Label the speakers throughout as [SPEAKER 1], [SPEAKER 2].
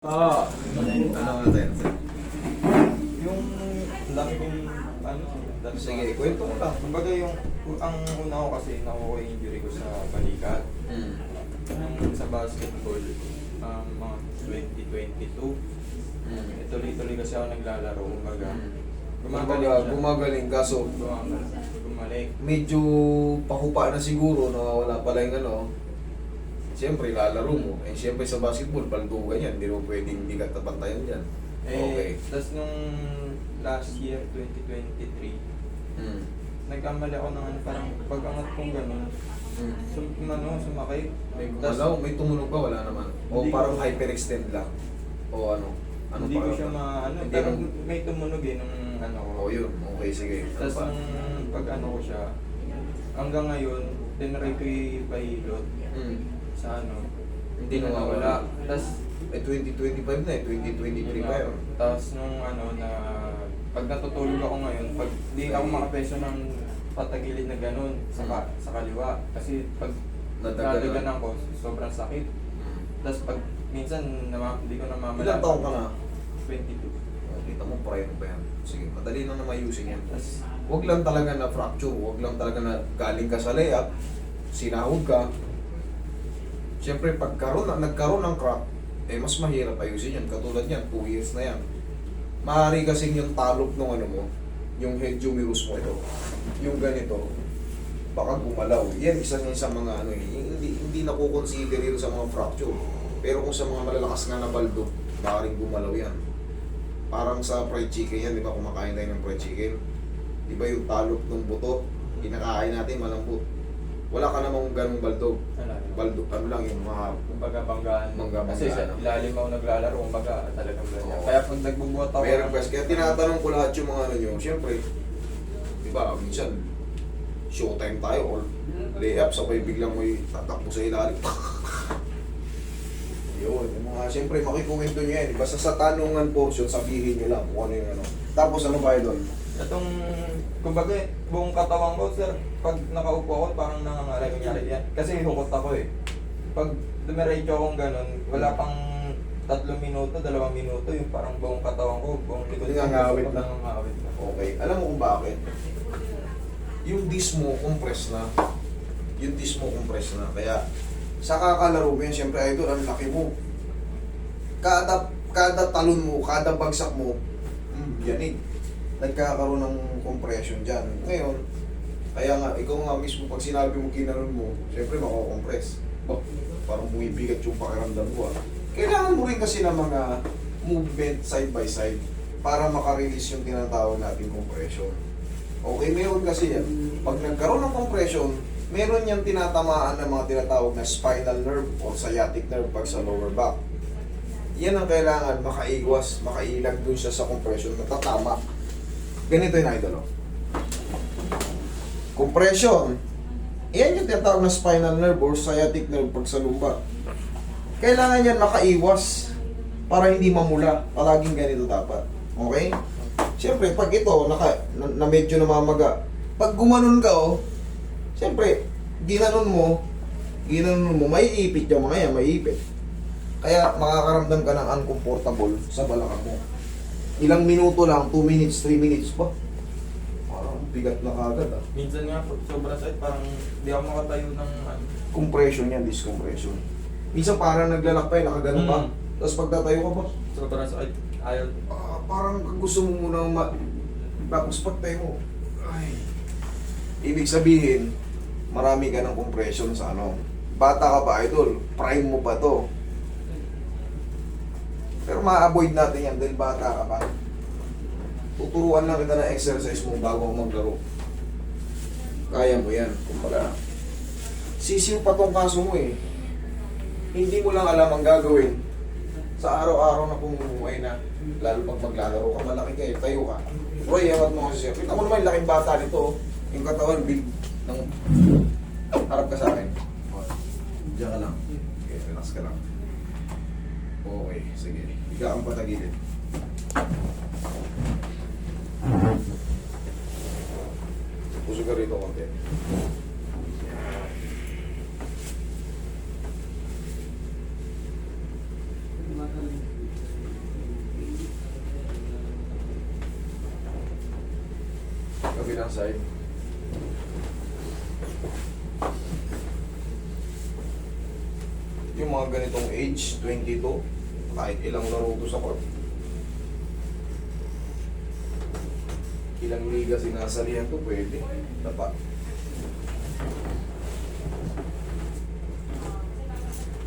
[SPEAKER 1] Ah,
[SPEAKER 2] Ano natin?
[SPEAKER 1] yung dami kong ano, dami
[SPEAKER 2] Sige, kwento mo lang.
[SPEAKER 1] Kumbaga ang una ko kasi nakuha yung injury ko sa balikat. Yung sa basketball, mga 2022. Tuloy-tuloy kasi ako naglalaro. Kumbaga, gumagaling siya.
[SPEAKER 2] Gumagaling kaso
[SPEAKER 1] Gumalik.
[SPEAKER 2] medyo pahupa na siguro, nawawala pala yung ano. Siyempre, lalaro mo. Eh, siyempre sa basketball, baldugan yan. Hindi mo pwedeng hindi ka tapantayan dyan. Okay.
[SPEAKER 1] Tapos nung last year, 2023, nagkamali ako ng ano, parang pag-angat kong gano'n, sumakit.
[SPEAKER 2] May gumalaw, may tumunog ba? Wala naman. O
[SPEAKER 1] Hindi
[SPEAKER 2] parang
[SPEAKER 1] ko-
[SPEAKER 2] hyperextend lang. O ano? Ano
[SPEAKER 1] Hindi ko
[SPEAKER 2] pa-
[SPEAKER 1] siya maano,
[SPEAKER 2] Hindi
[SPEAKER 1] pero
[SPEAKER 2] mo-
[SPEAKER 1] may tumunog nung ano ko.
[SPEAKER 2] O yun, okay, sige. Ano
[SPEAKER 1] Tapos
[SPEAKER 2] pa?
[SPEAKER 1] nung pag-ano ko siya, hanggang ngayon, tinry ko yung sa ano,
[SPEAKER 2] Hindi
[SPEAKER 1] na
[SPEAKER 2] nawawala.
[SPEAKER 1] nawala. Tapos,
[SPEAKER 2] Eh, 2025 na eh. 2023 pa yun.
[SPEAKER 1] tapos nung ano na, pag natutulog ako ngayon, pag di ako makapeso ng patagilid na ganun sa kaliwa. Kasi pag nadaganan ko, sobrang sakit. Tapos pag minsan hindi ko namamala.
[SPEAKER 2] Ilang taong ka na?
[SPEAKER 1] 22.
[SPEAKER 2] Kita mo, prime pa yan. Sige, madali lang na mayusin yan.
[SPEAKER 1] Tapos,
[SPEAKER 2] Huwag lang talaga na fracture, huwag lang talaga na galing ka sa layup, sinahod ka. Siyempre, nagkaroon ng crack, eh mas mahirap ayusin yan. Katulad yan, 2 years na yan. Maaari kasing yung talop ng ano mo, yung head humerus mo ito, yung ganito, baka gumalaw. Yan, isa sa mga ano eh, hindi nakukonsider yun sa mga fracture. Pero kung sa mga malalakas nga na baldo, maaaring gumalaw yan. Parang sa fried chicken yan, di ba? Kumakain tayo ng fried chicken. Di ba yung talop ng buto, kinakain natin malambot. Wala ka namang ganung baldog. Baldog, ano lang yung mga...
[SPEAKER 1] kumbaga banggaan.
[SPEAKER 2] Bangga-banggaan,
[SPEAKER 1] Kasi sa
[SPEAKER 2] no?
[SPEAKER 1] ilalim ako naglalaro, kumbaga talagang ganyan.
[SPEAKER 2] Oo.
[SPEAKER 1] Kaya pag nagbubuhat ako,
[SPEAKER 2] May request. Kaya tinatanong ko lahat yung mga ano nyo. Siyempre, di ba, minsan, showtime tayo or layup, sabay biglang may tatakbo sa ilalim. Yun, yung mga, siyempre, makikwento nyo yan. Basta sa tanungan portion, sabihin nyo lang kung ano yung ano. Tapos ano ba yun?
[SPEAKER 1] itong, kumbaga, buong katawan ko, sir, pag nakaupo ako, parang nangangalay, kunyari yan. Kasi hukot ako eh. Pag dumiretso akong ganun, wala pang 3 minuto, 2 minuto, yung parang buong katawan ko, buong likod ko.
[SPEAKER 2] Nangangawit na.
[SPEAKER 1] Nangangawit na.
[SPEAKER 2] Okay, alam mo kung bakit? Yung disc mo compress na. Yung disc mo compress na. Kaya, sa kakalaro mo yan, siyempre idol, ang laki mo. Kada talon mo, kada bagsak mo, yanig. Nagkakaroon ng compression dyan. Ngayon, kaya nga, ikaw nga mismo, pag sinabi mo kinaroon mo, siyempre mako-compress. Bah, parang bumibigat yung pakiramdam ko. Kailangan mo rin kasi ng mga movement side by side para makarelease yung tinatawag nating compression. Okay, meron kasi yan. Pag nagkaroon ng compression, meron yan tinatamaan ng mga tinatawag na spinal nerve or sciatic nerve pag sa lower back. Yan ang kailangan makaiwas, makailag dun siya sa compression na tatama. Ganito yung idol. Compression. Yan yung tinatawag na spinal nerve or sciatic nerve pag sa lumbar. Kailangan yan makaiwas para hindi mamula. Palaging ganito dapat. Okay? Siyempre, pag ito, na medyo namamaga, pag gumanon ka, siyempre, ginanon mo, maiipit yung mga yan, maiipit. Kaya makakaramdam ka ng uncomfortable sa balakang mo. Ilang minuto lang, 2 minutes, 3 minutes pa. Parang bigat na kagad
[SPEAKER 1] Minsan nga, sobrang sakit, parang di ako makatayo ng ano.
[SPEAKER 2] Compression yan, discompression. Minsan parang naglalakbay, nakagano pa. Tapos pagtatayo ka pa,
[SPEAKER 1] Sobrang sakit. Ayaw.
[SPEAKER 2] parang gusto mo munang tapos pagtayo mo. Ay. Ibig sabihin, marami ka ng compression sa ano. Bata ka pa, idol. Prime mo pa to. Pero ma-avoid natin yan dahil bata ka pa. Tuturuan lang kita ng exercise mo bago maglaro. Kaya mo yan. Kumbaga, sisiw pa tong kaso mo eh. Hindi mo lang alam ang gagawin. Sa araw-araw na pumumuhay na, lalo pag maglalaro ka, malaki kayo, tayo ka. Roy, ewan mo kasi siya. Kita mo naman yung laking bata nito. Yung katawan, build ng... Harap ka sa akin. Diyan ka lang. Okay, relax ka lang. Okay, sige. Higa kang patagilid. Puso ka rito konti. Kabilang side. Yung mga ganitong age, 22, kahit ilang laro to sa court. Ilang liga sinasalihan to, pwede. Dapat.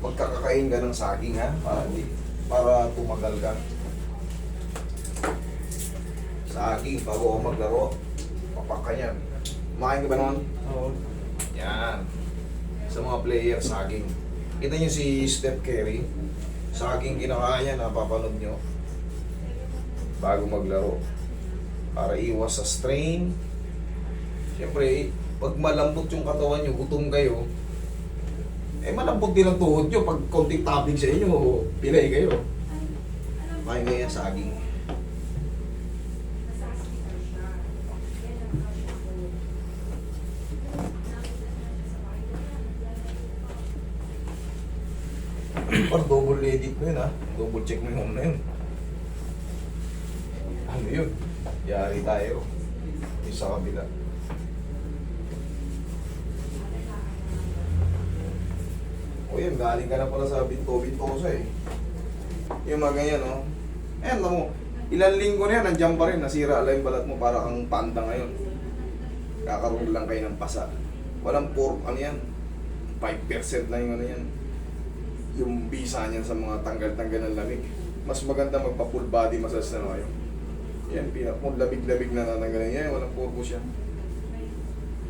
[SPEAKER 2] Magkakakain ka ng saging ha, para tumagal ka. Saging, bago ako maglaro, papak ka yan. Makain ka ba naman?
[SPEAKER 1] Oo.
[SPEAKER 2] Yan. Sa mga player, saging. Kita nyo si Steph Curry, saging kinakain niya, napapanood nyo. Bago maglaro. Para iwas sa strain. Siyempre, pag malambot yung katawan nyo, gutom kayo, malambot din ang tuhod nyo. Pag konting topping sa inyo, pilay kayo. Kain kayo yan, saging. Par double edit mo yun ha. Double check mo yung na yun. Ano yun? Yari tayo. Yung sa kabila. O yun, galing ka na pala sa binto-bintosa eh. Yung mga ganyan no. Ayan mo. Ilang linggo na yan, nandiyan pa rin. Nasira lang yung balat mo para kang panda ngayon. Kakaroon lang kayo ng pasa. Walang pork, ano yan. 5% lang yung ano yan. Yung bisa niyan sa mga tanggal-tanggal ng lamig. Mas maganda magpa-full body massage na kayo. Yan, kung labig-labig na natanggalan yan, walang purpose yan.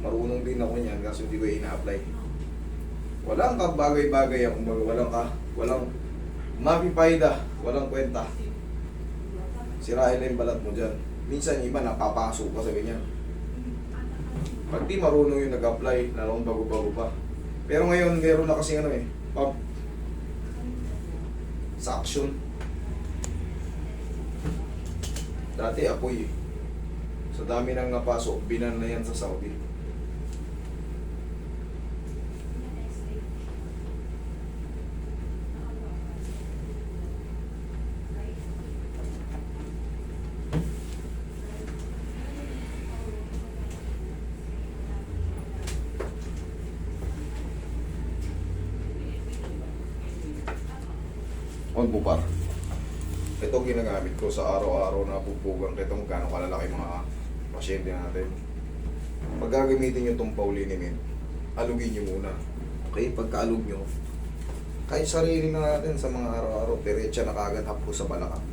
[SPEAKER 2] Marunong din ako niyan kasi hindi ko ina-apply. Walang kabagay-bagay ako, walang mapipayda, walang kwenta. Sirain lang yung balat mo dyan. Minsan yung iba napapasok pa sa ganyan. Pag di marunong yung nag-apply, lalong bago-bago pa. Pero ngayon, meron na kasi ano eh, pump. Sa action. Dati apoy eh. Sa dami nang napasok, binan na yan sa Saudi. On po par. Ito ginagamit ko sa araw-araw na pupugan. Ito kung gaano kalalaki mga pasyente natin. Pag gagamitin nyo itong paulinimid, alugin nyo muna. Okay, pagkaalog nyo, kahit sarili na natin sa mga araw-araw, diretsa na kagad hapko sa balakang.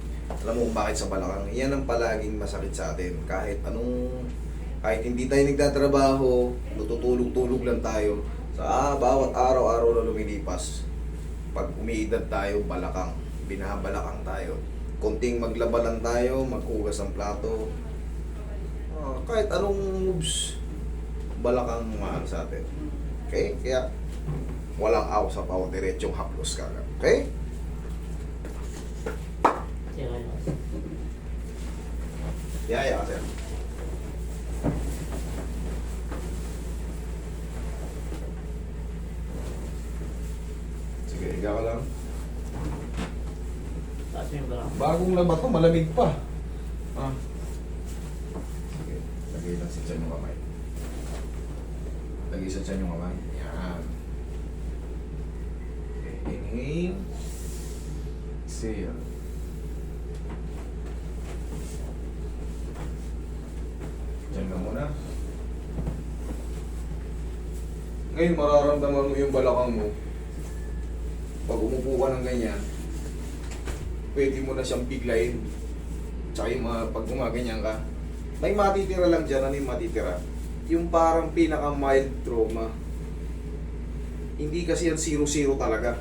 [SPEAKER 2] Alam mo kung bakit sa balakang? Yan ang palaging masakit sa atin. Kahit hindi tayo nagtatrabaho, tutulog-tulog lang tayo. Sa bawat araw-araw na lumilipas, pag umiidad tayo, balakang, binabalakang tayo. Konting maglaba lang tayo, maghugas ng plato. Kahit anong moves, balakang mahal sa atin. Okay? Kaya, walang aw sa pao, diretsong haplos ka. Okay? Yaya ka, sir. Sige, higa ka lang. Bagong laba to, malamig pa. Sige, lagay lang sa tiyan yung kamay. Lagay sa tiyan yung kamay. Yan. Okay, inhale. Exhale. Diyan ka muna. Ngayon, mararamdaman mo yung balakang mo. Pag umupo ka ng ganyan, pwede mo na siyang biglayin. Tsaka yung pag gumaganyan ka, may matitira lang dyan. Ano yung matitira? Yung parang pinaka-mild trauma. Hindi kasi yan 0-0 talaga.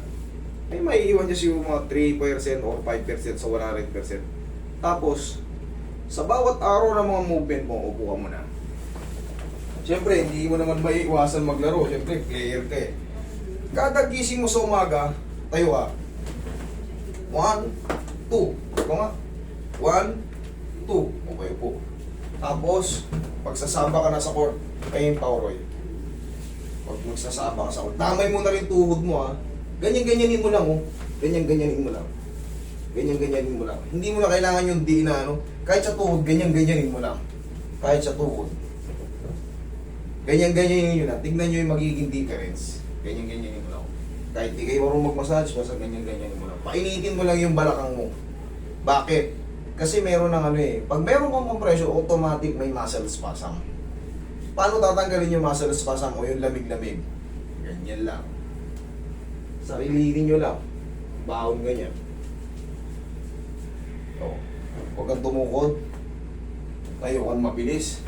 [SPEAKER 2] May maiiwan dyan siguro mga 3% or 5% sa 100%. Tapos, sa bawat araw ng mga movement mo, upo ka muna. Siyempre, hindi mo naman maiiwasan maglaro. Siyempre, player ka eh. Kada gising mo sa umaga, tayo ka. 1, 2. Ito nga. 1, 2. Okay po. Tapos, pagsasamba ka na sa court, kayo yung Pauroy. Pag magsasamba ka sa court, tamay mo na rin tuhod mo ha. Ganyan-ganyanin mo lang oh. Ganyan-ganyanin mo lang. Ganyan-ganyanin mo lang. Hindi mo na kailangan yung di na ano. Kahit sa tuhod, ganyan-ganyanin mo lang. Kahit sa tuhod. Ganyan-ganyan yun na. Tignan nyo yung magiging difference. Ganyan-ganyan mo lang. Kahit di kayo marunong mag-massage, basta ganyan-ganyan mo lang. Painitin mo lang yung balakang mo. Bakit? Kasi meron ng ano eh. Pag meron kang compression, automatic may muscle spasm. Paano tatanggalin yung muscle spasm o yung lamig-lamig? Ganyan lang. Sarilihin nyo lang. Baon ganyan. O. Huwag kang tumukod. Tayo kang mabilis.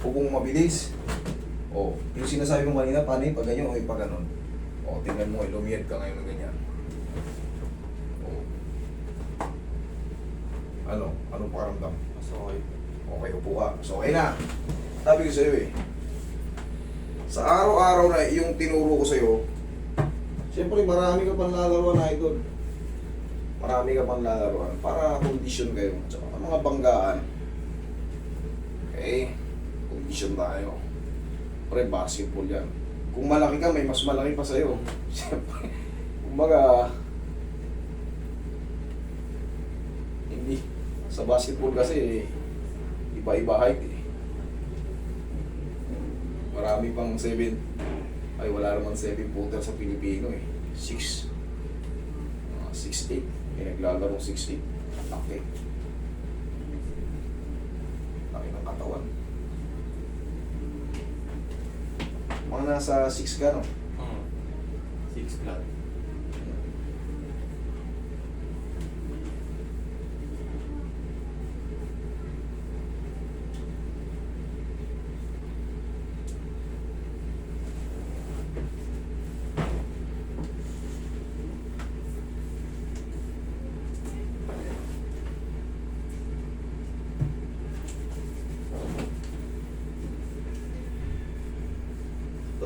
[SPEAKER 2] Pupong mabilis. O. Yung sinasabi mo kanina, paano yung pag ganyan o yung pag ganon? O. Tingnan mo, lumiyad ka ngayon ng ganyan. O. Ano? Anong pakiramdam?
[SPEAKER 1] Mas okay.
[SPEAKER 2] Okay, upo ka. So, okay na. Sabi ko sa'yo eh. Sa araw-araw na yung tinuro ko sa'yo, siyempre marami ka pang lalaruan na idol. Marami ka pang lalaruan para kondisyon kayo. Tsaka mga banggaan. Okay? Kondisyon tayo. Pre, basketball yan. Kung malaki ka, may mas malaki pa sa'yo. Siyempre, kumbaga, hindi. Sa basketball kasi, iba-iba height eh. Marami pang 7. Ay, wala naman 7-footer sa Pilipino eh. 6. 6'8". May naglalaro 6'8". Laki. Laki ng katawan. Mga nasa 6 ka, no?
[SPEAKER 1] 6 flat.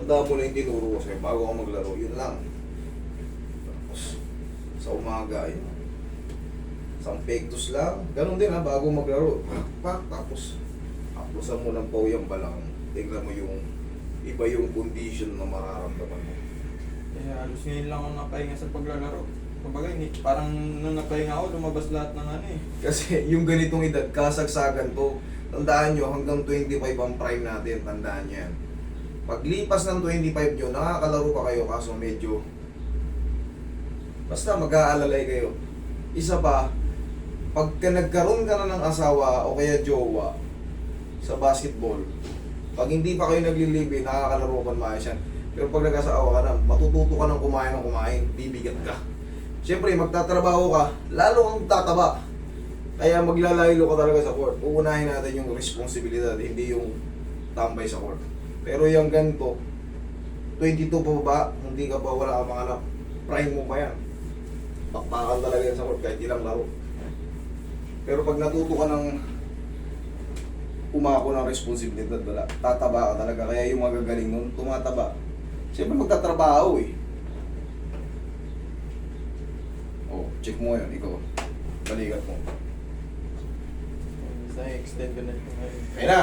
[SPEAKER 2] Tandaan mo na yung tinuro ko sa'yo bago ka maglaro, yun lang. Tapos, sa umaga, yun. Isang pektos lang. Ganun din ha, bago maglaro. Pak, tapos, haplosan mo ng pauyang balang. Tingnan mo yung iba yung condition na mararamdaman mo.
[SPEAKER 1] Kaya halos ngayon lang ako napahinga sa paglalaro. Kumbaga, parang nung napahinga ako, lumabas lahat ng ano eh.
[SPEAKER 2] Kasi yung ganitong edad, kasagsagan to. Tandaan nyo, hanggang 25 ang prime natin. Tandaan nyo yan. Paglipas ng 25 nyo, nakakalaro pa kayo kaso medyo basta mag-aalalay kayo. Isa pa, pagka nagkaroon ka na ng asawa o kaya jowa sa basketball, pag hindi pa kayo naglilibre, nakakalaro pa maayos yan. Pero pag nag-asawa ka na, matututo ka ng kumain, bibigat ka. Siyempre, magtatrabaho ka, lalo kang tataba. Kaya maglalaylo ka talaga sa court. Uunahin natin yung responsibilidad, hindi yung tambay sa court. Pero yung ganito, 22 pa ba, hindi ka pa wala ka mga anak, prime mo pa yan. Pakpakan talaga yan sa court kahit ilang laro. Pero pag natuto ka ng umako ng responsibilidad, wala, tataba ka talaga. Kaya yung magagaling nun, tumataba. Siyempre magtatrabaho eh. Oh, check mo yan, ikaw. Balikat mo.
[SPEAKER 1] Basta extend ko na ito ngayon.
[SPEAKER 2] Kaya na!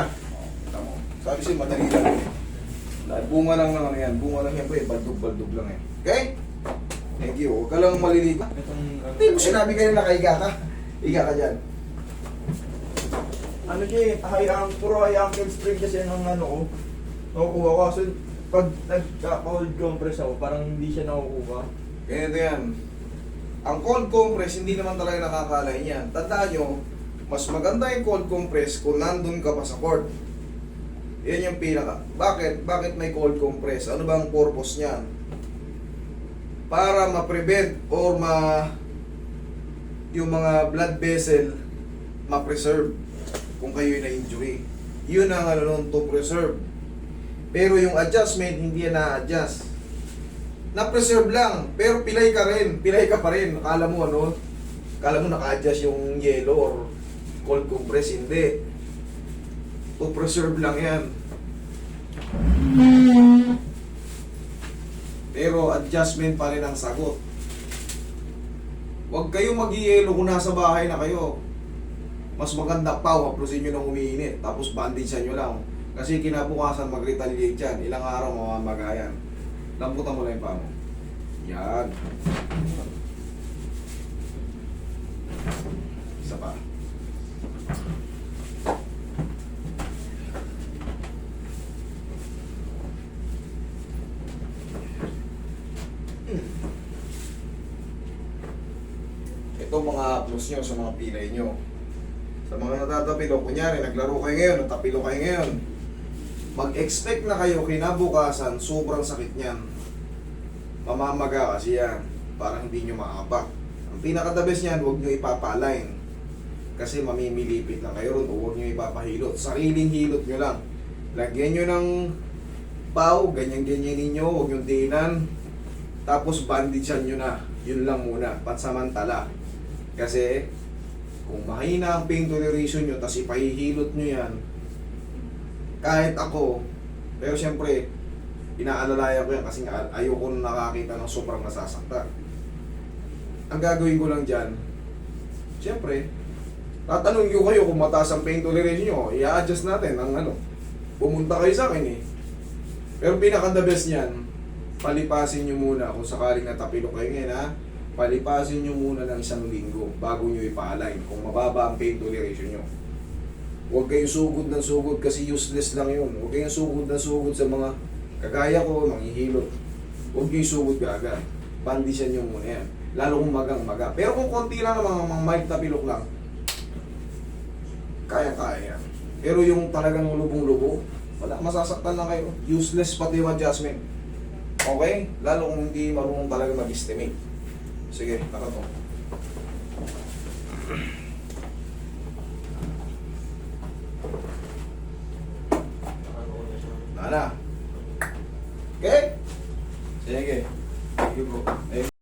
[SPEAKER 2] Tama. Sabi siya, madali lang. Bunga lang ng ano yan. Bunga lang yan pre. Baldog-baldog lang yan. Okay? Thank you. Huwag ka lang maliligo.
[SPEAKER 1] Itong,
[SPEAKER 2] Hindi mo sinabi kayo na nakahiga ka. Higa ka dyan.
[SPEAKER 1] ano siya eh, puro high ankle spring kasi ng ano ko. Nakukuha ko. So, pag nagka-cold compress ako, parang hindi siya nakukuha.
[SPEAKER 2] Ganito yan. Ang cold compress, hindi naman talaga nakakalain yan. Tandaan nyo, mas maganda yung cold compress kung nandun ka pa sa court. Yan yung pinaka. Bakit? Bakit may cold compress? Ano ba ang purpose niyan? Para ma-prevent or yung mga blood vessel ma-preserve kung kayo na-injury. Yun ang ano nun, to preserve. Pero yung adjustment, hindi yan na-adjust. Na-preserve lang, pero pilay ka rin. Pilay ka pa rin. Akala mo ano? Akala mo naka-adjust yung yellow or cold compress. Hindi. To preserve lang yan. Pero adjustment pa rin ang sagot. Huwag kayong mag-ielo kung nasa bahay na kayo. Mas maganda pa, haplusin nyo ng umiinit. Tapos bandage nyo lang. Kasi kinabukasan mag-retaliate yan. Ilang araw mamamagayan. Lambutan mo lang yung paa mo. Yan. Isa pa. Ito mga haplos nyo sa mga pilay nyo. Sa mga natatapilo, kunyari, naglaro kayo ngayon, natapilo kayo ngayon, mag-expect na kayo kinabukasan, sobrang sakit niyan. Mamamaga kasi yan, para hindi nyo maapak. Ang pinaka-the best niyan, huwag nyo ipapa-align. Kasi mamimilipit lang kayo ron, o huwag nyo ipapahilot. Sariling hilot nyo lang. Lagyan nyo ng pau, ganyan-ganyan ninyo, huwag nyo diinan. Tapos bandagean nyo na. Yun lang muna, pansamantala. Kasi, kung mahina ang pain toleration nyo, tapos ipahihilot nyo yan, kahit ako, pero siyempre, inaalalayan ko yan kasi ayoko nung nakakita ng sobrang nasasaktan. Ang gagawin ko lang dyan, siyempre, tatanungin ko kayo kung mataas ang pain toleration nyo, i-adjust natin ang ano. Pumunta kayo sa akin eh. Pero pinaka-the best niyan, palipasin nyo muna kung sakaling natapilo kayo ngayon ha, palipasin nyo muna ng 1 linggo bago nyo ipa-align kung mababa ang pain toleration nyo. Huwag kayong sugod ng sugod kasi useless lang yun. Huwag kayong sugod ng sugod sa mga kagaya ko, manghihilot. Huwag kayong sugod agad. Bandisyan nyo muna yan. Lalo kung magang-maga. Pero kung konti lang ng mga mild na pilok lang, kaya-kaya yan. Pero yung talagang lubong-lubo, wala, masasaktan lang kayo. Useless pati yung adjustment. Okay? Lalo kung hindi marunong talaga mag-estimate. Sige, nakato. Nana. Okay? Sige. Sige bro.